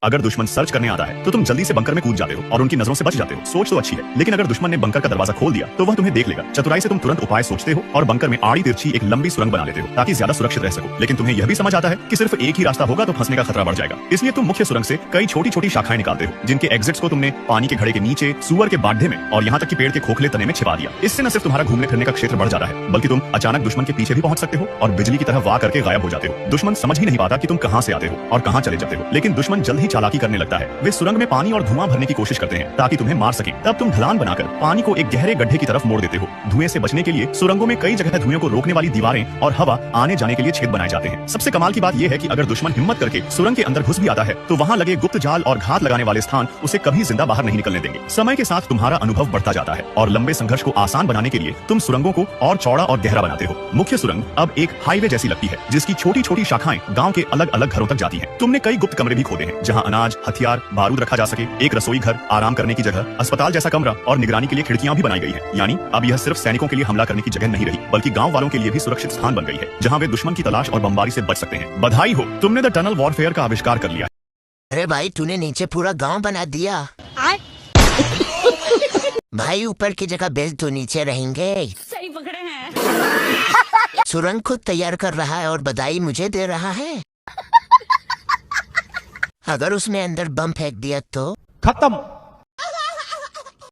अगर दुश्मन सर्च करने आता है तो तुम जल्दी से बंकर में कूद जाते हो और उनकी नजरों से बच जाते हो। सोच तो अच्छी है, लेकिन अगर दुश्मन ने बंकर का दरवाजा खोल दिया तो वह तुम्हें देख लेगा। चतुराई से तुम तुरंत उपाय सोचते हो और बंकर में आड़ी तिरछी एक लंबी सुरंग बना लेते हो ताकि ज्यादा सुरक्षित रह सको। लेकिन तुम्हें यह भी समझ आता है कि सिर्फ एक ही रास्ता होगा तो फंसने का खतरा बढ़ जाएगा। इसलिए तुम मुख्य सुरंग से कई छोटी छोटी शाखाएं निकालते हो, जिनके एग्जिट्स को तुमने पानी के घड़े के नीचे, सुअर के बाढ़े में और यहाँ तक कि पेड़ के खोखले तने में छिपा दिया। इससे न सिर्फ तुम्हारा घूमने फिरने का क्षेत्र बढ़ जाता है, बल्कि तुम अचानक दुश्मन के पीछे भी पहुंच सकते हो और बिजली की तरह वाह करके गायब हो जाते हो। दुश्मन समझ ही नहीं पाता कि तुम कहां से आते हो और कहां चले जाते हो, लेकिन दुश्मन जल्द ही चालाकी करने लगता है। वे सुरंग में पानी और धुआं भरने की कोशिश करते हैं ताकि तुम्हें मार सके। तब तुम ढलान बनाकर पानी को एक गहरे गड्ढे की तरफ मोड़ देते हो। धुएं से बचने के लिए सुरंगों में कई जगह धुएं को रोकने वाली दीवारें और हवा आने जाने के लिए छेद बनाए जाते हैं। सबसे कमाल की बात यह है कि अगर दुश्मन हिम्मत करके सुरंग के अंदर घुस भी आता है तो वहां लगे गुप्त जाल और घात लगाने वाले स्थान उसे कभी जिंदा बाहर नहीं निकलने देंगे। समय के साथ तुम्हारा अनुभव बढ़ता जाता है और लंबे संघर्ष को आसान बनाने के लिए तुम सुरंगों को और चौड़ा और गहरा बनाते हो। मुख्य सुरंग अब एक हाईवे जैसी लगती है, जिसकी छोटी छोटी शाखाएं गांव के अलग अलग घरों तक जाती हैं। तुमने कई गुप्त कमरे भी खोदे हैं जहां अनाज, हथियार, बारूद रखा जा सके। एक रसोई घर, आराम करने की जगह, अस्पताल जैसा कमरा और निगरानी के लिए खिड़कियां भी बनाई गई हैं। यानी अब यह सिर्फ सैनिकों के लिए हमला करने की जगह नहीं रही, बल्कि गांव वालों के लिए भी सुरक्षित स्थान बन गई है, जहां वे दुश्मन की तलाश और बमबारी से बच सकते हैं। बधाई हो, तुमने द टनल वॉरफेयर का आविष्कार कर लिया। अरे भाई, तूने नीचे पूरा गांव बना दिया। भाई, ऊपर की जगह बेल तो नीचे रहेंगे। सही पकड़े हैं। सुरंग खुद तैयार कर रहा है और बधाई मुझे दे रहा है। अगर उसने अंदर बम फेंक दिया तो खत्म।